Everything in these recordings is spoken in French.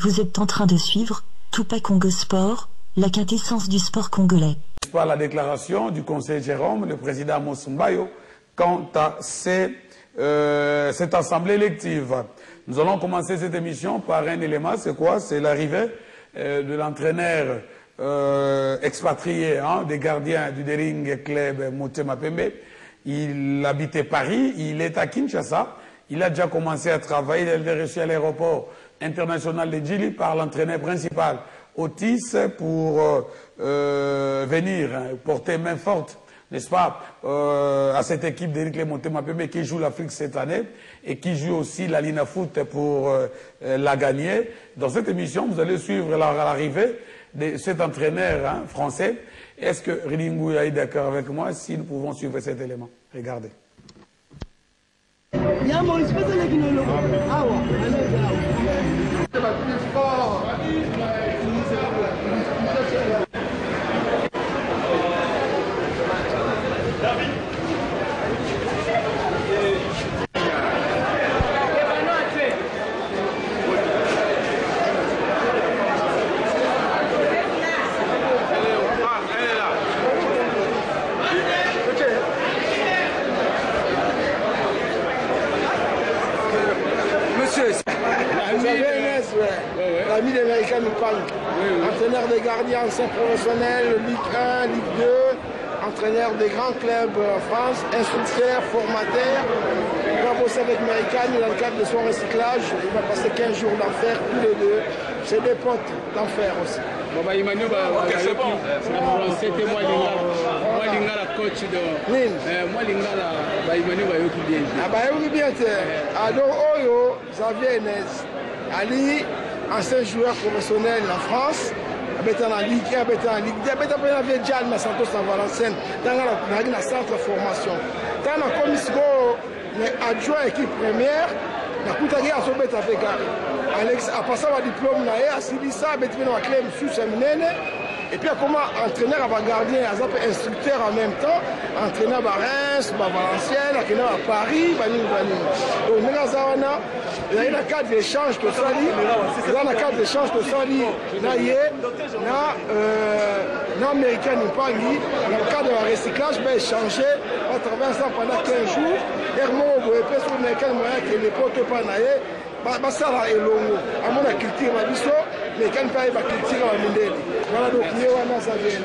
Vous êtes en train de suivre Tupac Congo Sport, la quintessence du sport congolais. Par la déclaration du conseil Jérôme, le président Mosumbayo, quant à cette assemblée élective. Nous allons commencer cette émission par un élément, c'est quoi? C'est l'arrivée de l'entraîneur expatrié des gardiens du Dering Club Motema Pembe. Il habitait Paris, il est à Kinshasa. Il a déjà commencé à travailler, il est reçu à l'aéroport international de Djili par l'entraîneur principal Otis pour venir porter main forte, n'est-ce pas, à cette équipe d'Éric Motema Pembe qui joue l'Afrique cette année et qui joue aussi la Lina Foot pour la gagner. Dans cette émission, vous allez suivre l'arrivée de cet entraîneur français. Est-ce que Rilingou est d'accord avec moi si nous pouvons suivre cet élément? Regardez. L'ami d'Américain nous parle. Entraîneur des gardiens anciens professionnels, Ligue 1, Ligue 2, entraîneur des grands clubs en France, instructeur, formateur. Il va bosser avec Américain dans le cadre de son recyclage. Il va passer 15 jours d'enfer, tous les deux. C'est des potes d'enfer aussi. Bon, bah, Emmanuel, c'est bon. C'était moi, la coach de. Moi, Emmanuel, va y bien. Ah, bah, oui, bien. Alors, Oyo, Xavier Enes, Ali, ancien joueur professionnel en France, habitant en Ligue 1, habitant en Ligue 2, habitant en Védial, mais Santos en Valenciennes, dans la centre de formation. Dans la commission, adjoint équipe première, la Koutagé a sauvé ta Vega. Alex a passé un diplôme, a suivi ça, a été dans la clé, et puis comment entraîneur à gardien, instructeur en même temps, entraîneur à Reims, à Valenciennes, entraîneur à Paris, donc il y a un cadre d'échange de Sali, dans le cadre d'échange de Sali, l'américain n'est pas lié, dans le cadre de recyclage, il va échanger à travers ça pendant 15 jours, Hermon, vous pouvez sur lesquels moyen que les potes pas naïe, basala elongo amona culture na biso mais quand pas ba culture na mindeli voilà donc ni wana ça vient.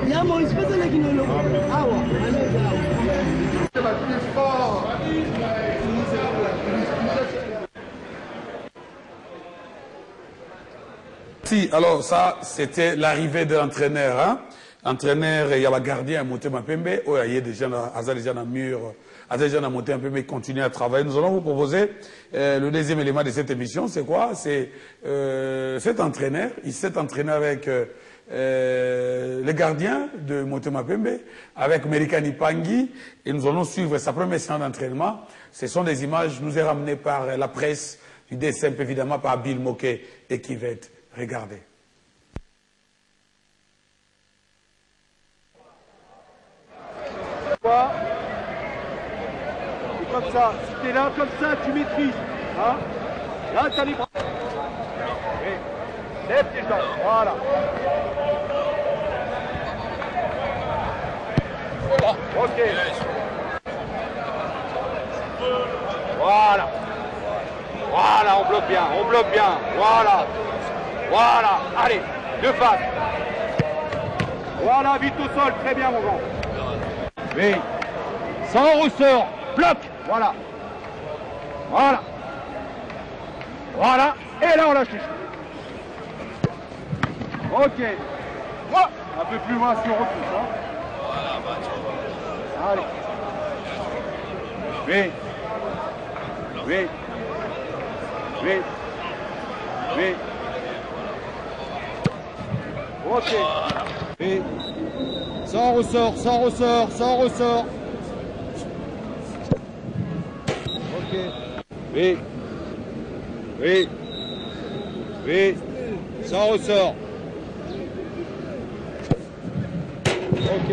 Ya mo espèce de kinolo awa c'est pas plus fort. Si, alors ça, c'était l'arrivée de l'entraîneur. Entraîneur, il y a le gardien Motema Pembe, il y a déjà dans mur, déjà dans Motema Pembe, continue à travailler. Nous allons vous proposer le deuxième élément de cette émission. C'est quoi? C'est cet entraîneur avec le gardien de Motema Pembe, avec Merikani Pangui, et nous allons suivre sa première séance d'entraînement. Ce sont des images nous est ramenées par la presse, du dessin évidemment par Bill Moquet et Kivette. Regardez. C'est comme ça. Si tu es là, comme ça, tu maîtrises. Hein? Là, tu as les bras. Oui. Lève tes jambes. Voilà. Ok. Voilà. Voilà, on bloque bien. On bloque bien. Voilà. Voilà, allez, deux faces. Voilà, vite au sol, très bien mon grand. Oui, sans ressort, bloc, voilà. Voilà. Voilà, et là on lâche les cheveux. Ok. Un peu plus loin si on repousse. Allez. Oui. Oui. Oui. Oui. Ok. Et sans ressort, sans ressort, sans ressort. Ok. Oui. Oui. Oui. Sans ressort. Ok.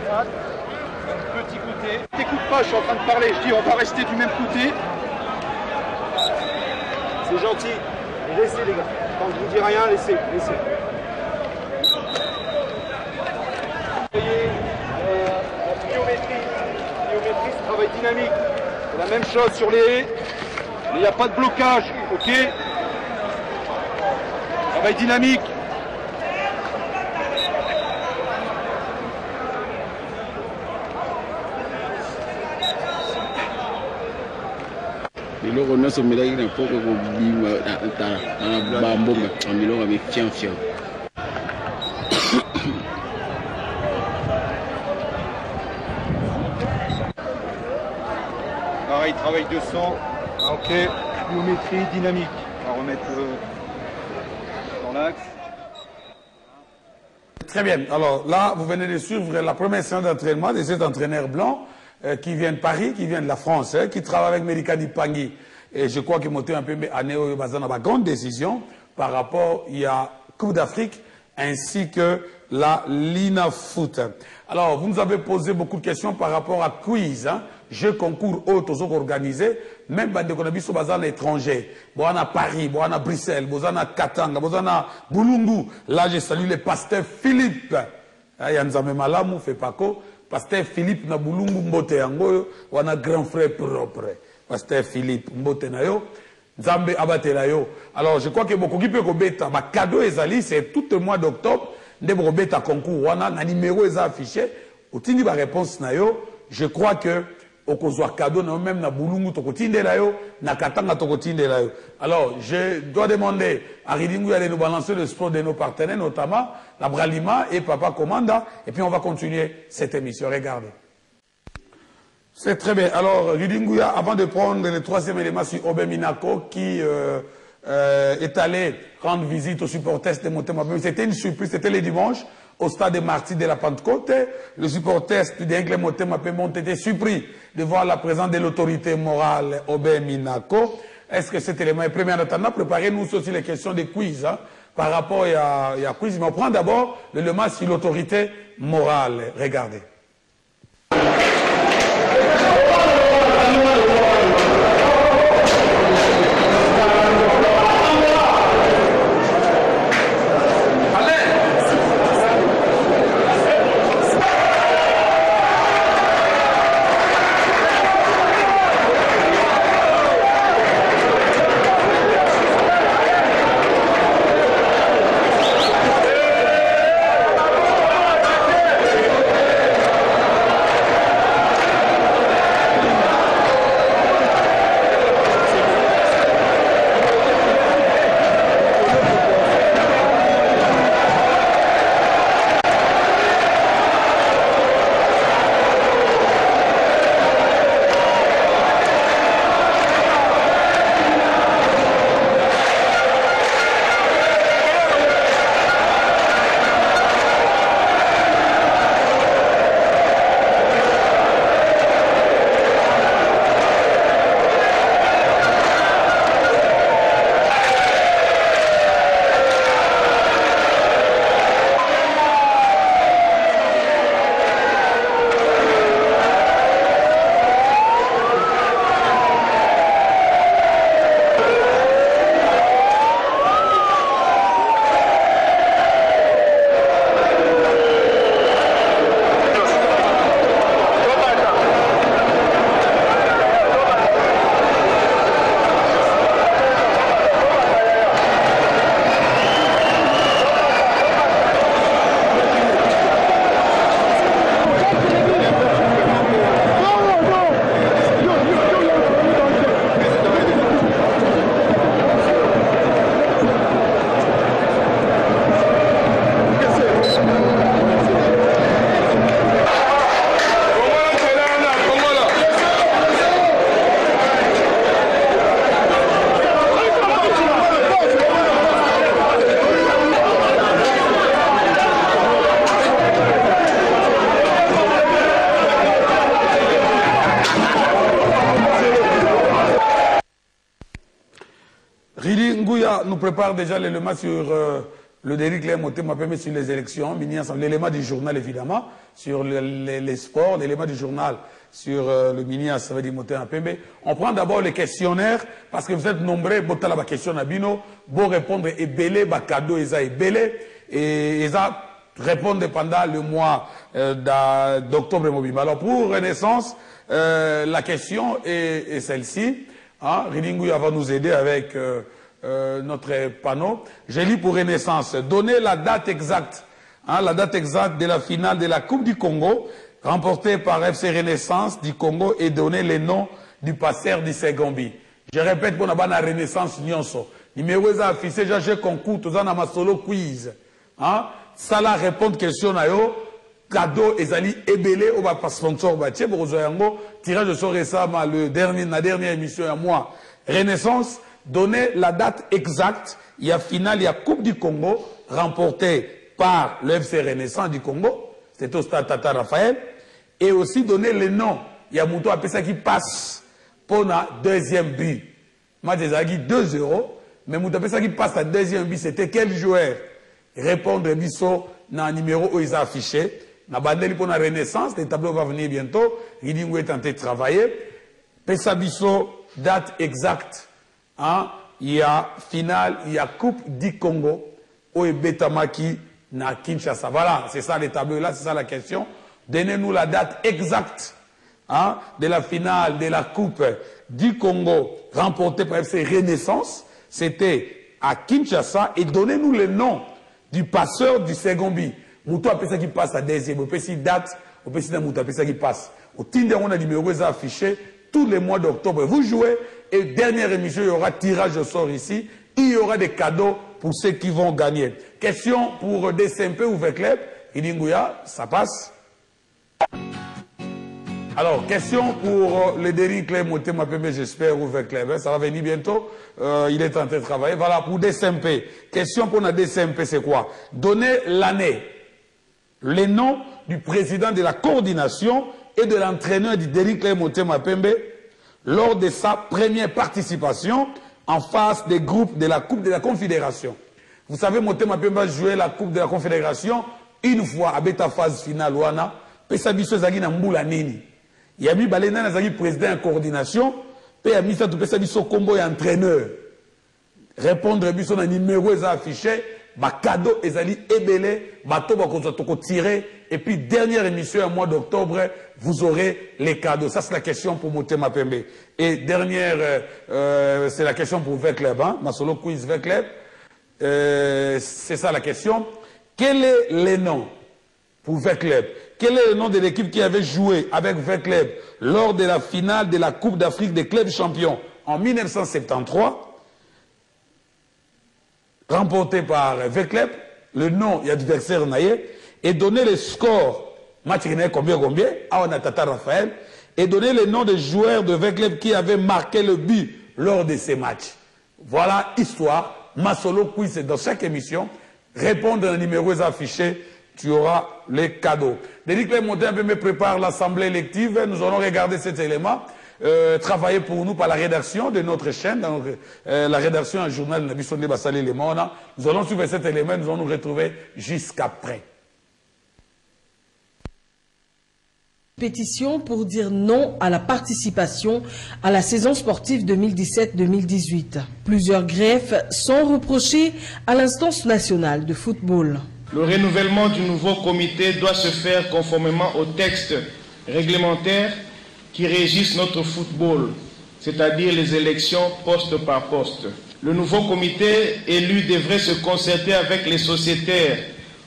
droite. Petit côté. T'écoutes pas, je suis en train de parler. Je dis on va rester du même côté. C'est gentil. Laissez les gars. Quand je vous dis rien, laissez. Biométrie, c'est travail dynamique. C'est la même chose sur les haies. Il n'y a pas de blocage, ok? Travail dynamique. Biloko nyonso omelaki na poko kobima na bambonga biloko ya fian. Pareil, travail de sang. Ok, biométrie dynamique. On va remettre dans l'axe. Très bien. Alors là, vous venez de suivre la première séance d'entraînement de cet entraîneur blanc qui vient de Paris, qui vient de la France, qui travaille avec Melika Dipangui. Et je crois qu'il montait un peu à Néo Bazana ma grande décision par rapport à Coupe d'Afrique ainsi que la Lina Foot. Alors, vous nous avez posé beaucoup de questions par rapport à quiz, jeux concours autres organisés, même des Konabiso Bazan étrangers. Bon, on a Paris, bon, on a Bruxelles, bon, on a Katanga, bon, on a Boulungu. Là, je salue le pasteur Philippe. Il y a Nzame Malamou, fait Paco. Pasteur Philippe na Boulungu Mbote Yangoyo, on a grand frère propre. Pasteur Philippe Mbote Nayo. Nzambe Abatelayo. Alors, je crois que beaucoup qui peut beta, ma cadeau ezali, c'est tout le mois d'octobre, de beta concours. On a un numéro affiché. Au tindi ba réponse nayo, je crois que au kozwa cadeau même na Boulungu tokotinde layo, na Katanga tokotinde layo. Alors, je dois demander à Ridingu d'aller nous balancer le sport de nos partenaires, notamment la Bralima et Papa Commanda, et puis on va continuer cette émission. Regardez. C'est très bien. Alors, Ridinguya, avant de prendre le troisième élément sur Obé Minako, qui est allé rendre visite aux supporters de Motema, c'était une surprise, c'était le dimanche, au stade de Martyrs de la Pentecôte. Les supporters de Motema ont été surpris de voir la présence de l'autorité morale Obé Minako. Est-ce que cet élément est premier en attendant? Préparez-nous aussi les questions de quiz par rapport à quiz. Mais on prend d'abord l'élément sur l'autorité morale. Regardez. Nous prépare déjà l'élément sur le Derrick Claire Motema Pembe sur les élections, l'élément du journal évidemment, sur les sports, l'élément du journal sur le mini-as, ça veut dire Motema Pembe. On prend d'abord les questionnaires, parce que vous êtes nombreux, botala ba question na bino, bon répondre et belé, ba cadeau eza et belé, et eza répondre pendant le mois d'octobre mobile. Alors pour Renaissance, la question est celle-ci. Hein, Ridingu va nous aider avec notre panneau. J'ai lu pour Renaissance. Donner la date exacte, hein, la date exacte de la finale de la Coupe du Congo, remportée par FC Renaissance du Congo, et donner les noms du passeur du Segombi. Je répète pour la Renaissance Nyonso. Numéro affiché, j'ai concours, tout ça dans ma solo quiz. Hein, ça la répondre question na yo. Cadeau ezali ebele au ba sponsor ba tie bozo yango tirage de sort récemment la dernière émission à moi Renaissance donner la date exacte il y a finale il y a Coupe du Congo remportée par le FC Renaissance du Congo c'était au stade Tata Raphaël et aussi donner les noms il y a Mouto appelé ça qui passe pour la deuxième but match ezali 2-0 mais Mouto appelé ça qui passe la deuxième but c'était quel joueur répondre biso na numéro où ils ont affiché. Na bandeli pour la Renaissance, les tableaux vont venir bientôt. Ridingu est tenté de travailler. Pesabiso, date exacte. Hein? Il y a finale, il y a Coupe du Congo. Oe Betamaki na Kinshasa. Voilà, c'est ça les tableaux là, c'est ça la question. Donnez-nous la date exacte hein, de la finale de la Coupe du Congo remportée par FC Renaissance. C'était à Kinshasa. Et donnez-nous le nom du passeur du Segombi. Moutou a ça qui passe à deuxième, on peut si date, on peut si dans Moutou a ça qui passe. Au Tinder, on a numéro affiché tous les mois d'octobre. Vous jouez et dernière émission, il y aura tirage au sort ici. Il y aura des cadeaux pour ceux qui vont gagner. Question pour DCMP ou Vecleb. Idingouya, ça passe. Alors, question pour le Derrick Claire Motema Pembe, j'espère, ou Vecleb. Ça va venir bientôt. Il est en train de travailler. Voilà, pour DCMP. Question pour la DCMP, c'est quoi? Donner l'année. Les noms du président de la coordination et de l'entraîneur du Derrick Claire Motema Pembe lors de sa première participation en phase des groupes de la Coupe de la Confédération. Vous savez, Motema Pembe a joué la Coupe de la Confédération une fois à bêta phase finale. Wana, Pesabiso Zagi na Mboula Nini. Yami Balena Zagi président de coordination, Pe Amisa tout Pesabiso combo et entraîneur. Répondre biso na numéro affiché. Ba cadeau ezali ebele, bato bakozo toko tirer et puis dernière émission au mois d'octobre, vous aurez les cadeaux. Ça c'est la question pour Motema Pembe. Et dernière c'est la question pour Vecleb hein, ma solo quiz Vecleb. C'est ça la question. Quel est le nom pour Vecleb? Quel est le nom de l'équipe qui avait joué avec Vecleb lors de la finale de la Coupe d'Afrique des clubs champions en 1973? Remporté par Vecleb, le nom et adversaire naïe, et donner le score, match combien, à Tata Raphaël, et donner le nom des joueurs de Vecleb qui avaient marqué le but lors de ces matchs. Voilà histoire, ma solo quiz dans chaque émission, répondre aux numéros affichés, tu auras les cadeaux. Derrick Claire Motema Pembe prépare l'assemblée élective, nous allons regarder cet élément. Travailler pour nous par la rédaction de notre chaîne, donc, la rédaction un journal de Nabisonde Bassali Lemona. Nous allons suivre cet élément, nous allons nous retrouver jusqu'après. Pétition pour dire non à la participation à la saison sportive 2017-2018. Plusieurs greffes sont reprochées à l'instance nationale de football. Le renouvellement du nouveau comité doit se faire conformément aux textes réglementaires qui régissent notre football, c'est-à-dire les élections poste par poste. Le nouveau comité élu devrait se concerter avec les sociétaires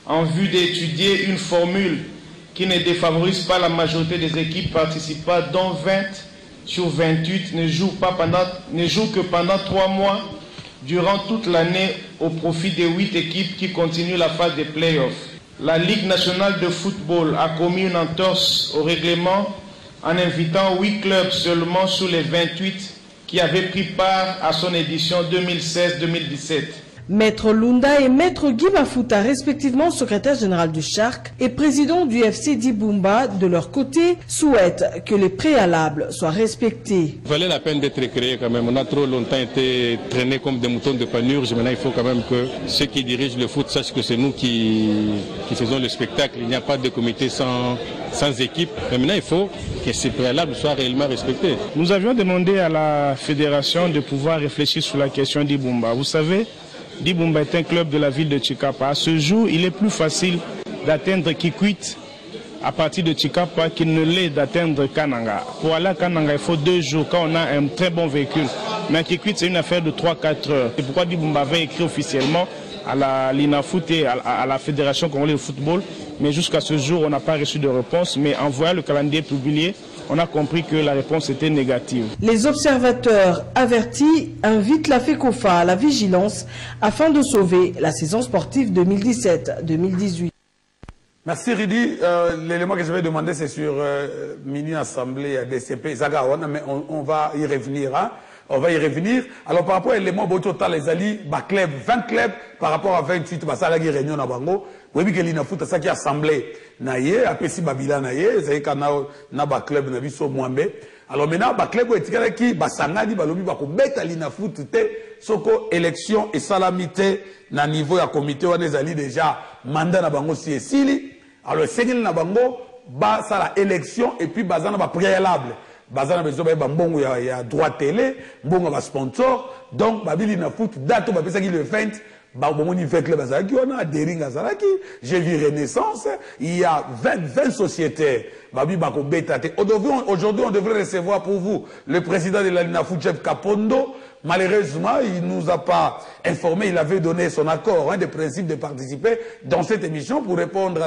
en vue d'étudier une formule qui ne défavorise pas la majorité des équipes participant, dont 20 sur 28 ne jouent que pendant 3 mois durant toute l'année au profit des 8 équipes qui continuent la phase des playoffs. La Ligue nationale de football a commis une entorse au règlement en invitant 8 clubs seulement sous les 28 qui avaient pris part à son édition 2016-2017. Maître Lunda et Maître Guy Mafuta, respectivement secrétaire général du Shark et président du FC d'Ibumba, de leur côté, souhaitent que les préalables soient respectés. Il valait la peine d'être créé quand même. On a trop longtemps été traînés comme des moutons de panurge. Maintenant, il faut quand même que ceux qui dirigent le foot sachent que c'est nous qui faisons le spectacle. Il n'y a pas de comité sans équipe. Mais maintenant, il faut que ces préalables soient réellement respectés. Nous avions demandé à la fédération de pouvoir réfléchir sur la question d'Ibumba. Vous savez, Dibumba est un club de la ville de Chikapa. À ce jour, il est plus facile d'atteindre Kikwit à partir de Chikapa qu'il ne l'est d'atteindre Kananga. Pour aller à Kananga, il faut 2 jours quand on a un très bon véhicule. Mais à Kikwit, c'est une affaire de 3-4 heures. C'est pourquoi Dibumba avait écrit officiellement à la Linafoot et à la Fédération congolaise de football. Mais jusqu'à ce jour, on n'a pas reçu de réponse. Mais en voyant le calendrier publié, on a compris que la réponse était négative. Les observateurs avertis invitent la FECOFA à la vigilance afin de sauver la saison sportive 2017-2018. Merci Ridi. L'élément que je vais demander, c'est sur mini-assemblée à DCP. Zagawana, mais on va y revenir. Hein? On va y revenir. Alors par rapport à l'élément, les alliés, 20 clubs par rapport à 28, ça la réunion à Bango. Oui, mais qu'il y a foot, ça qui est assemblée. Naïe, après si Babila naïe, c'est qu'il y a un club na biso mwambe. Alors maintenant, ba club est qui basangani balobi ba ko beta lina foot te soko élection et salamité na niveau ya comité on les alliés déjà mandat na bango si esili. Alors c'est qu'il na bango ba ça la élection et puis bazana ba préalable. Bazana bezo ba mbongo ya droit télé, mbongo ba sponsor. Donc babili na foot date ba pesa qui le 20. J'ai vu Renaissance, il y a 20 sociétés. Aujourd'hui, on devrait recevoir pour vous le président de la Linafoot, Jeff Kapondo. Malheureusement, il ne nous a pas informé, il avait donné son accord, des principes de participer dans cette émission pour répondre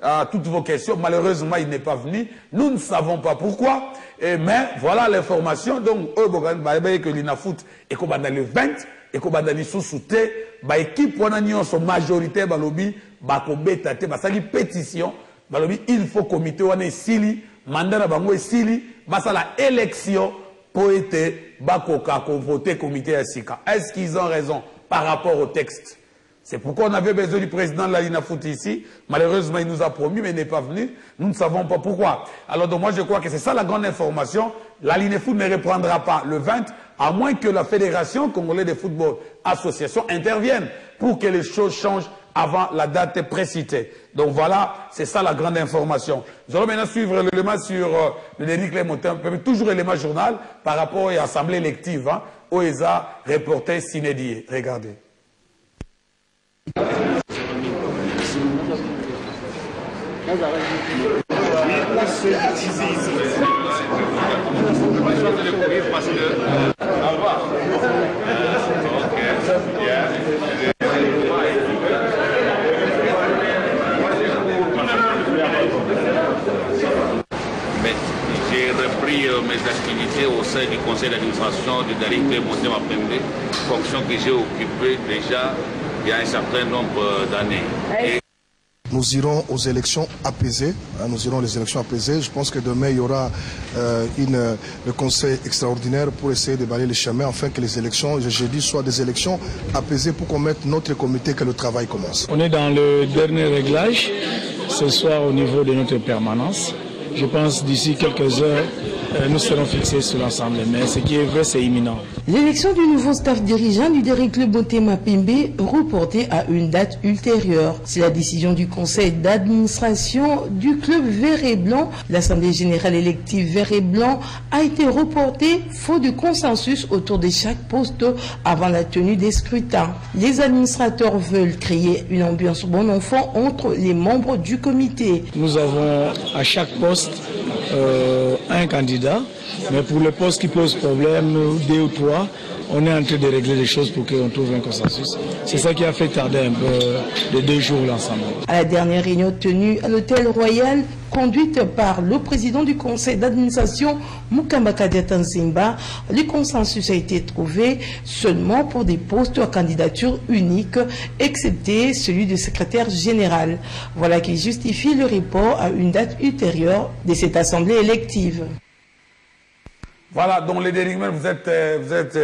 à toutes vos questions. Malheureusement, il n'est pas venu. Nous ne savons pas pourquoi. Mais voilà l'information. Donc, que Linafoot est comme dans le 20. Et qu'on va dans sous-souté, équipe son majorité balobi bakobeta te basali pétition balobi il faut comité wana sili mandat na bango sili basala élection pour être bakoka ko voter comité ya sika. Est-ce qu'ils ont raison par rapport au texte? C'est pourquoi on avait besoin du président de la Linafoot ici. Malheureusement, il nous a promis, mais il n'est pas venu. Nous ne savons pas pourquoi. Alors, donc, moi, je crois que c'est ça la grande information. La Linafoot ne reprendra pas le 20, à moins que la Fédération congolaise de football association intervienne pour que les choses changent avant la date précitée. Donc voilà, c'est ça la grande information. Nous allons maintenant suivre l'élément sur le Denis Clémentin, toujours l'élément journal par rapport à l'Assemblée élective, OESA, reporter Sinédié. Regardez. Mais j'ai repris mes activités au sein du conseil d'administration de Dari Clémentin Mapembe, fonction que j'ai occupée déjà il y a un certain nombre d'années. Nous irons aux élections apaisées. Nous irons aux élections apaisées. Je pense que demain, il y aura le conseil extraordinaire pour essayer de balayer les chemins afin que les élections, jeudi, soient des élections apaisées pour qu'on mette notre comité que le travail commence. On est dans le dernier réglage ce soir au niveau de notre permanence. Je pense d'ici quelques heures, nous serons fixés sur l'ensemble. Mais ce qui est vrai, c'est imminent. L'élection du nouveau staff dirigeant du Derrick Clémentin Mapembe reportée à une date ultérieure. C'est la décision du conseil d'administration du club vert et blanc. L'assemblée générale élective vert et blanc a été reportée faute de consensus autour de chaque poste avant la tenue des scrutins. Les administrateurs veulent créer une ambiance bon enfant entre les membres du comité. Nous avons à chaque poste un candidat, mais pour le poste qui pose problème, 2 ou 3, on est en train de régler les choses pour qu'on trouve un consensus. C'est ça qui a fait tarder un peu de 2 jours l'ensemble. À la dernière réunion tenue à l'hôtel Royal, conduite par le président du conseil d'administration, Mukamba Kadiata Nzimba, le consensus a été trouvé seulement pour des postes à candidature unique, excepté celui de secrétaire général. Voilà qui justifie le report à une date ultérieure de cette assemblée élective. Voilà, donc les dérivements, vous êtes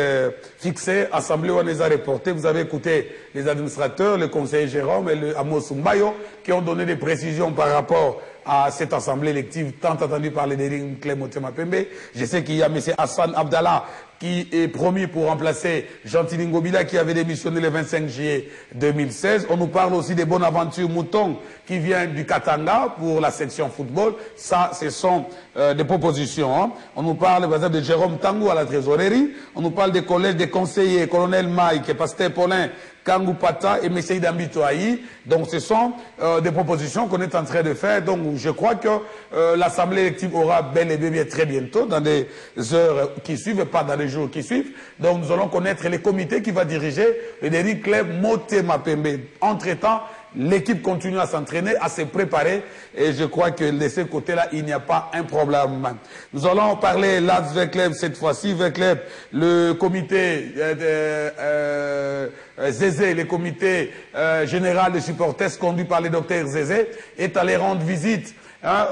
fixés, assemblée, on les a reportés. Vous avez écouté les administrateurs, le conseiller Jérôme et le Amos Mbayo, qui ont donné des précisions par rapport à cette assemblée élective tant attendue par les dérivements Clé Motema Pembe. Je sais qu'il y a M. Hassan Abdallah qui est promis pour remplacer Gentili Ngobila qui avait démissionné le 25 juillet 2016. On nous parle aussi des Bonaventure Mouton qui vient du Katanga pour la section football. Ça, ce sont des propositions. Hein. On nous parle par exemple de Jérôme Tangou à la trésorerie. On nous parle des collèges des conseillers, colonel Mike, Pasteur Paulin, Kangou Pata et Messaï Dambito Aïe. Donc ce sont des propositions qu'on est en train de faire. Donc je crois que l'Assemblée élective aura bel et bien très bientôt, dans des heures qui suivent, pas dans les jours qui suivent. Donc nous allons connaître les comités qui vont diriger le Derrick Club Motema Pembe. Entre-temps, l'équipe continue à s'entraîner, à se préparer. Et je crois que de ce côté-là, il n'y a pas un problème. Nous allons parler là Club cette fois-ci, Club, le comité Zézé, le comité général des supporters conduit par le docteur Zézé, est allé rendre visite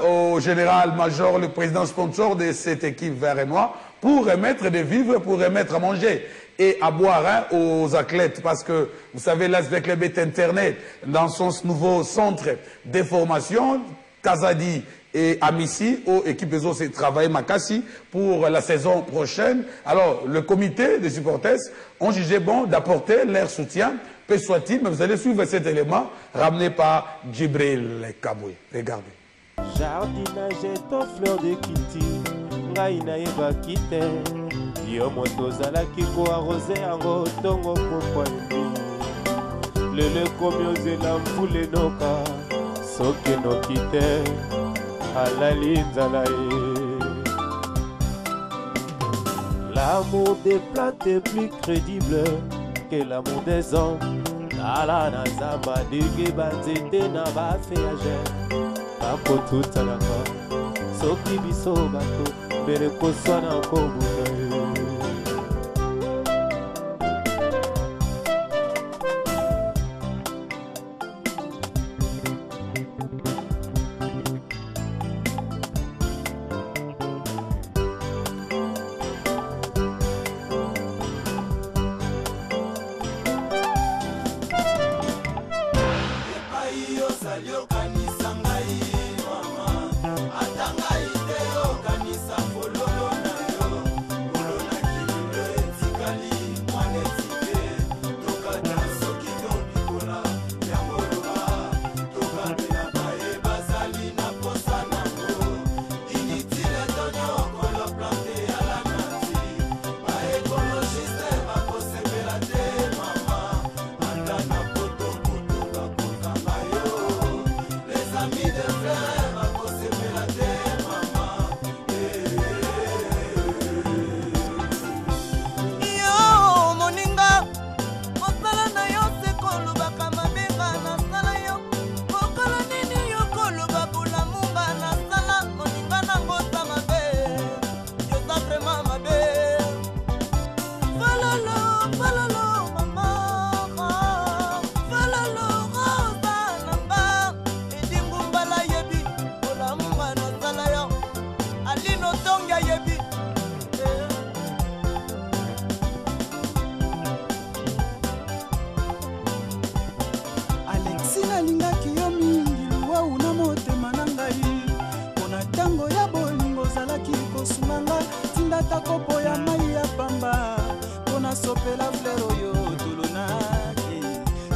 au général-major, le président sponsor de cette équipe vert et noir, pour remettre des vivres, pour remettre à manger et à boire aux athlètes, parce que vous savez, l'ASV Club est internet dans son nouveau centre de formation, Kazadi et Amissi, aux équipes de travail Makassi pour la saison prochaine. Alors, le comité des supporters ont jugé bon d'apporter leur soutien, peu soit-il, mais vous allez suivre cet élément ramené par Djibril Kaboué. Regardez. Jardinage est aux fleurs de Kiti, Ngaïna Eva Kite, Yo moto zalaki ko arrosé yango tongo popoini. Lele komi ozela mvule noka, soki noki te, alali nzala ye. L'amour des plantes est plus crédible que l'amour des hommes. Nala na zamba dege banzete na ba feyage. Kapo tutalaka, soki biso bato, bere koswana kobuka ye.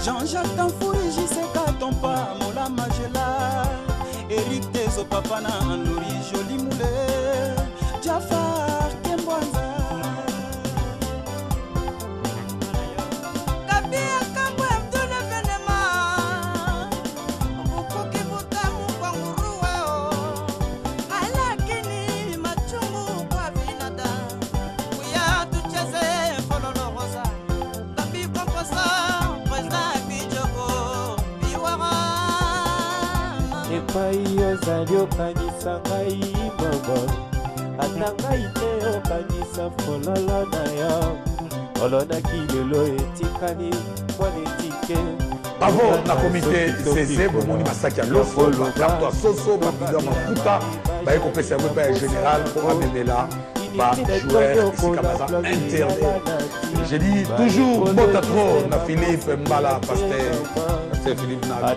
Jean-Jacques Tanfouri, Jiseka Tompa, Mola Magela, Eric Tezo, Papa Nandori, Joli Moulé, Jafar Kembwanza. Kabia Kambo Abdul Venema, Bukuki Butamu Kwanguruwa, Alakini Machungu kwa Vinada, Kuya Tucheze Fololo Rosa, Tabi Komposa. Epai ozali okanisa ngai bobo, ata ngai te okanisa fololo na yo. Olonaki lelo etikali mwana etike. Bravo na comité Zézé, Bomoni Masaki à Lofo, Lapto Soso, Babida Makuta, Baye Kopesa Weba général pour Abemela, bah, joueur ici comme ça, interdit. J'ai dit toujours, Botatro, na Philippe Mbala, pasteur Philippe Nala.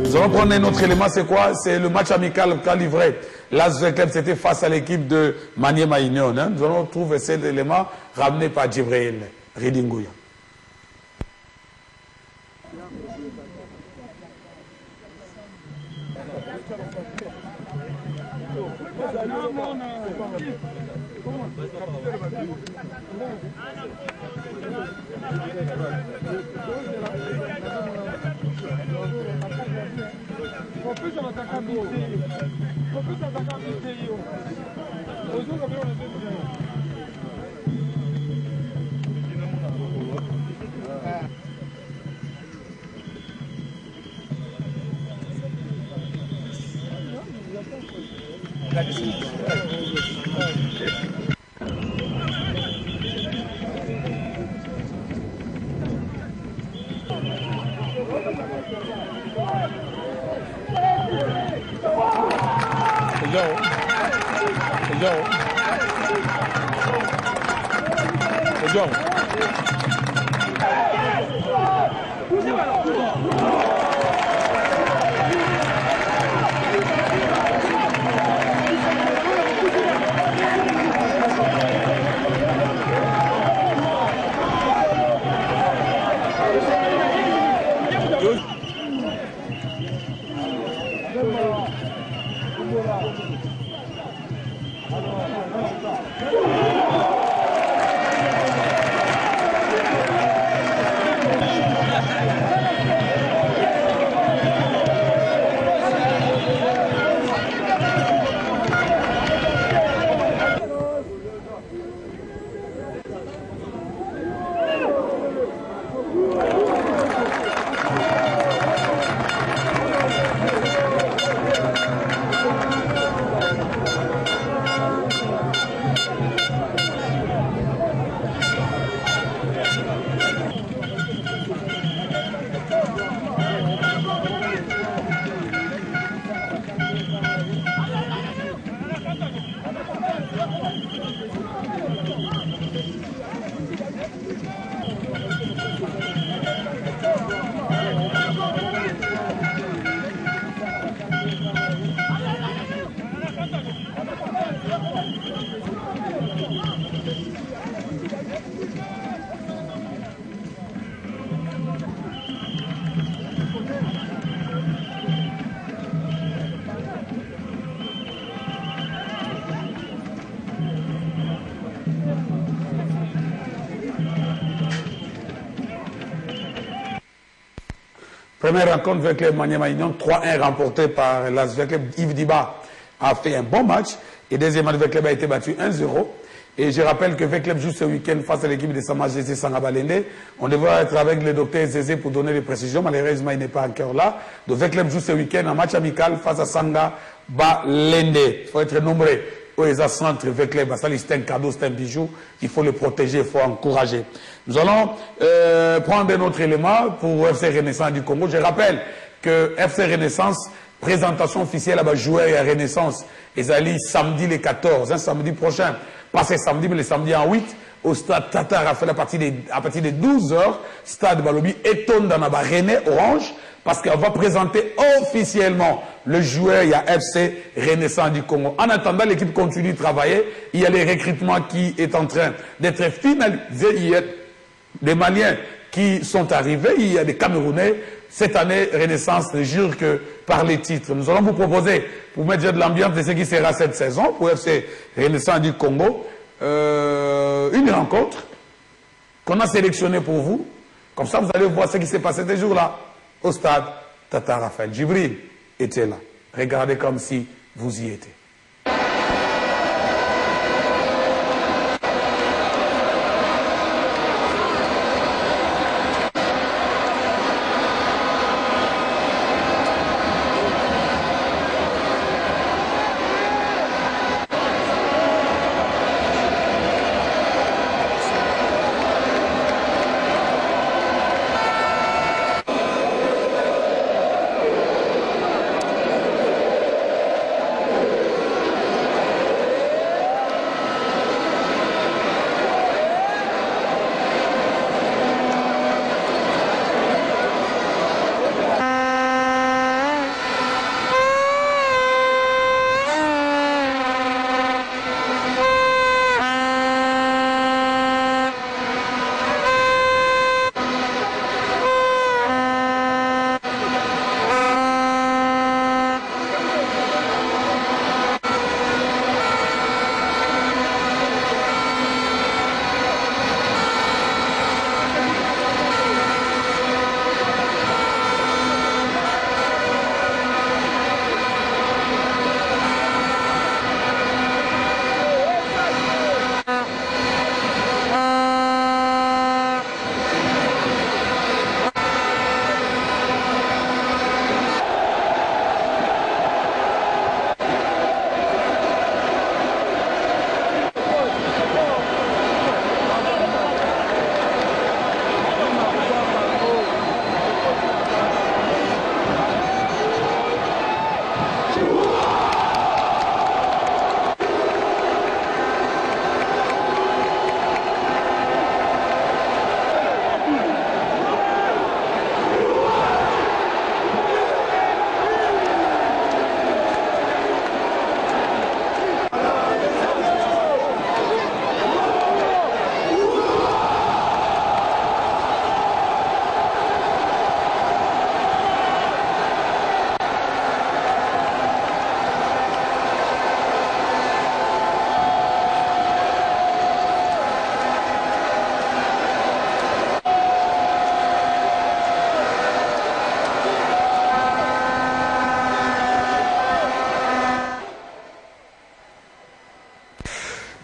Nous allons prendre un autre élément, c'est quoi? C'est le match amical qu'a livré l'Asvel Club, c'était face à l'équipe de Maniema Union. Hein. Nous allons trouver cet élément ramené par Djibril Ridingouya. Première rencontre avec le Maniema Union, 3-1 remporté par l'Asvel Club. Yves Diba a fait un bon match. Et deuxième match, Vecleb a été battu 1-0. Et je rappelle que Vecleb joue ce week-end face à l'équipe de Sama GC Sangabalende. On devrait être avec le docteur Zézé pour donner les précisions. Malheureusement, il n'est pas encore là. Donc Vecleb joue ce week-end un match amical face à Sangabalende. Il faut être nombreux. Les centres Vecleb, ça c'est un cadeau, c'est un bijou. Il faut le protéger, il faut encourager. Nous allons prendre un autre élément pour FC Renaissance du Congo. Je rappelle que FC Renaissance, présentation officielle à joueur et à Renaissance, ils allaient samedi les 14, samedi prochain. Pas ce samedi, mais le samedi en 8, au stade Tata Raphaël à partir de 12 h, stade Balobi, étonne dans la René Orange, parce qu'on va présenter officiellement le joueur, il y a FC Renaissance du Congo. En attendant, l'équipe continue de travailler. Il y a les recrutements qui est en train d'être finalisés. Il y a des Maliens qui sont arrivés, il y a des Camerounais. Cette année, Renaissance ne jure que par les titres. Nous allons vous proposer, pour mettre de l'ambiance de ce qui sera cette saison, pour FC Renaissance du Congo, une rencontre qu'on a sélectionnée pour vous. Comme ça, vous allez voir ce qui s'est passé ces jours-là au stade Tata Raphaël. Djibril était là. Regardez comme si vous y étiez.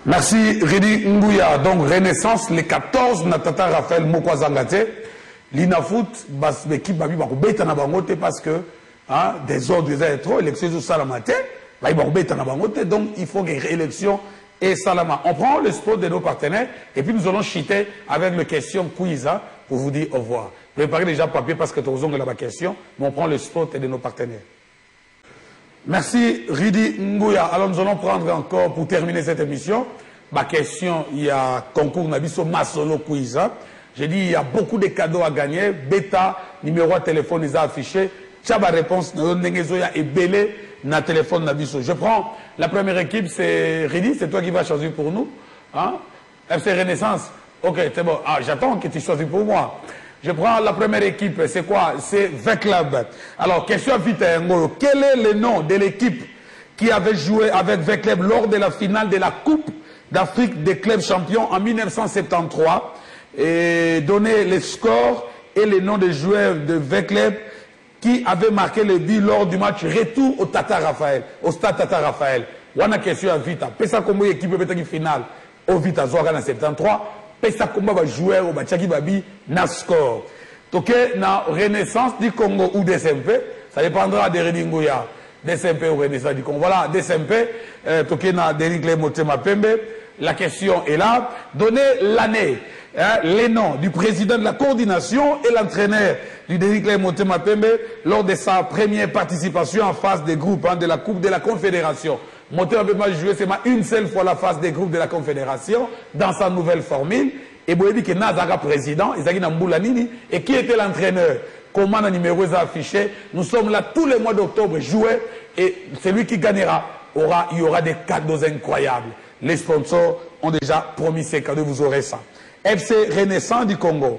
Merci Ridi Nguya. Donc Renaissance, les 14, Natata Raphaël Mokwazangate. L'Inafoot, l'équipe Babi Bakobeta na bangote parce que des ordres des trop, élection au Salamate, Babi Bakobeta na bangote, donc il faut que élection et Salama. On prend le sport de nos partenaires et puis nous allons chuter avec le question quiz pour vous dire au revoir. Préparez déjà papier parce que nous avons la question, mais on prend le sport de nos partenaires. Merci Ridi Nguya. Alors nous allons prendre encore pour terminer cette émission. Ma question, il y a concours Nabiso Masolo quiz. J'ai dit il y a beaucoup de cadeaux à gagner. Beta, numéro de téléphone, ils ont affiché. Tchaba réponse, et belé na téléphone Nabiso. Je prends la première équipe, c'est Ridi, c'est toi qui vas choisir pour nous. Hein? FC Renaissance. Ok, c'est bon. Ah, j'attends que tu choisis pour moi. Je prends la première équipe, c'est quoi? C'est Veclub. Alors, question vite, quel est le nom de l'équipe qui avait joué avec Veclub lors de la finale de la Coupe d'Afrique des clubs champions en 1973 et donner les scores et les noms des joueurs de Veclub qui avaient marqué le but lors du match retour au Tata Raphaël, au stade Tata Raphaël. Wana question à Vita. Pesa comme équipe peut être finale au Vita Zoga en 73. Pesa comme va jouer au Bachaki Babi na score. Toké na Renaissance du Congo ou DSMP, ça dépendra de Ridi Nguya. DSMP ou Renaissance du Congo. Voilà, DSMP, toké na Derrick Motema Pembe. La question est là. Donnez l'année, les noms du président de la coordination et l'entraîneur du Derrick Motema Pembe lors de sa première participation en phase des groupes de la Coupe de la Confédération. Motema Pembe a joué seulement une seule fois la phase des groupes de la Confédération dans sa nouvelle formule. Et vous avez dit que Nazara président, Isaki Namboulanini, et qui était l'entraîneur? Comment le numéro est affiché? Nous sommes là tous les mois d'octobre jouer et celui qui gagnera, il y aura des cadeaux incroyables. Les sponsors ont déjà promis ces cadeaux, vous aurez ça. FC Renaissance du Congo.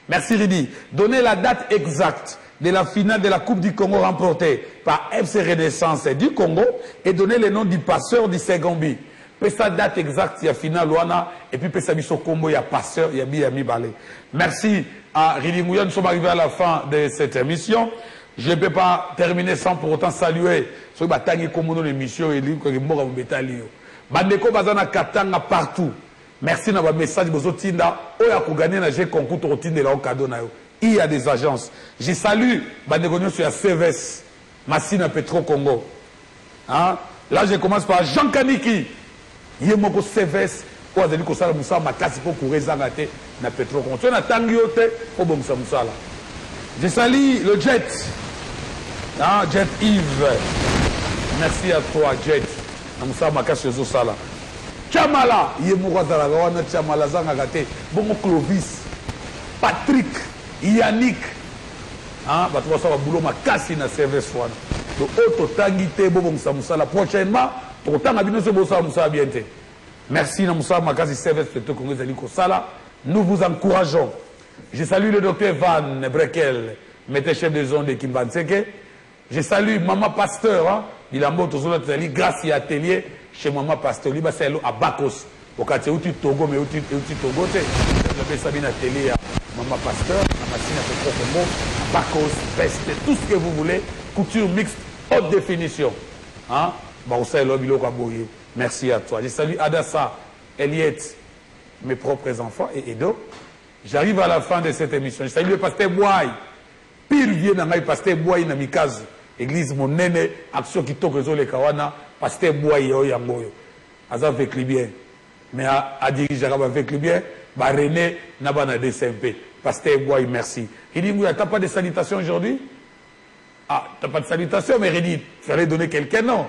Merci Ridi. Donnez la date exacte de la finale de la Coupe du Congo remportée par FC Renaissance du Congo et donnez le nom du passeur du second but. Pesa date exacte, il y a finale Luana et puis Pesa Biso Combo, il y a passeur, il y a Biami Balé. Merci à Ridi Nguya. Nous sommes arrivés à la fin de cette émission. Je ne peux pas terminer sans pour autant saluer ceux qui ont communé l'émission et qui ont été Bandeko Bazana Katanga partout. Merci na ba message bozo tinda oya ko gagner na jeu concours to tinda la cadeau na yo. Il y a des agences. Je salue Bandeko sur la CVS Massina Petro Congo. Hein? Là je commence par Jean Kaniki. Yemoko CVS ko azali ko sala musa makasi po courir zangate na Petro Congo. Tu na tangiote ko bo musa musala. Je salue le Jet. Ah Jet Yves. Merci à toi Jet. Namusa makasi yozo sala. Chamala, Yemourazalagawana, Chamala Zangagate, Bongo Clovis, Patrick, Yannick, hein, bah tu vas savoir boulot ma casse na service one. Donc auto tangité Bobo Moussa prochainement, pour tant abino ce bossa Moussa bienté. Merci na Moussa Makasi service plutôt Congo Zaliko Sala. Nous vous encourageons. Je salue le docteur Van Brekel, médecin chef de zone de Kimbanseke. Je salue Maman Pasteur, hein, il a monté sur notre grâce à atelier chez Maman Pasteur, il va à Bakos. Au quartier où tu Togo, mais où tu Togo, tu as Sabine atelier à Maman Pasteur, à Massine à Petro-Combo, à Bakos, veste, tout ce que vous voulez, couture mixte, haute définition. Hein? Merci à toi. Je salue Adassa, Eliette, mes propres enfants et Edo. J'arrive à la fin de cette émission. Je salue le pasteur Boaï. Pire vient dans le pasteur Boaï dans Mikazu. Église Monene, action qui toque les Kawana, pasteur Boaï Yangoyo. Aza avec lui bien. Mais à diriger avec lui bien, René Nabana DCMP. Pasteur Boaï, merci. Il dit, t'as pas de salutations aujourd'hui? Ah, t'as pas de salutations, mais il dit, il fallait donner quelqu'un, non?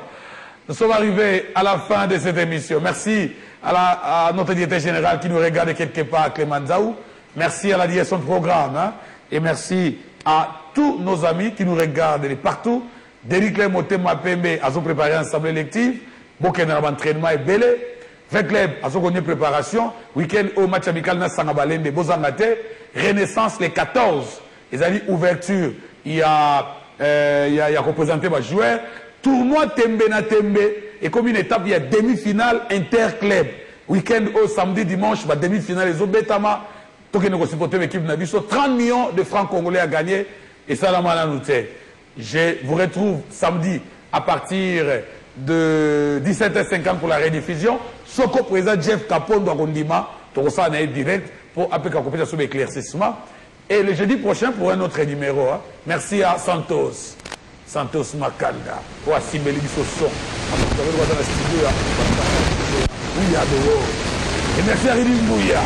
Nous sommes arrivés à la fin de cette émission. Merci à notre directeur général qui nous regarde quelque part, Clément Zaou. Merci à la direction de programme. Hein? Et merci à tous nos amis qui nous regardent de partout. Derrick Motema Pembe a préparé un assemblée élective. Bokena entraînement est belé. Veclub a son préparation. Week-end au match amical na Sangabalende Bozangate. Renaissance les 14. Ils ont dit ouverture. Il y a représenté ma joueur. Tournoi Tembe na Tembe. Et comme une étape, il y a demi-finale interclub. Week-end au samedi, dimanche, demi-finale les autres Betama. Tout qui nous supporte l'équipe Nabiso. 30 millions de francs congolais à gagner. Et ça, la malanoute. Je vous retrouve samedi à partir de 17h50 pour la rediffusion. Soko président Jeff Kapondo Kondima, Torosa en direct pour appliquer la sur l'éclaircissement. Et le jeudi prochain pour un autre numéro. Hein. Merci à Santos Makanda pour assimiler ce son. Vous avez le droit dans la studio. Et merci à Ridi Mbouya.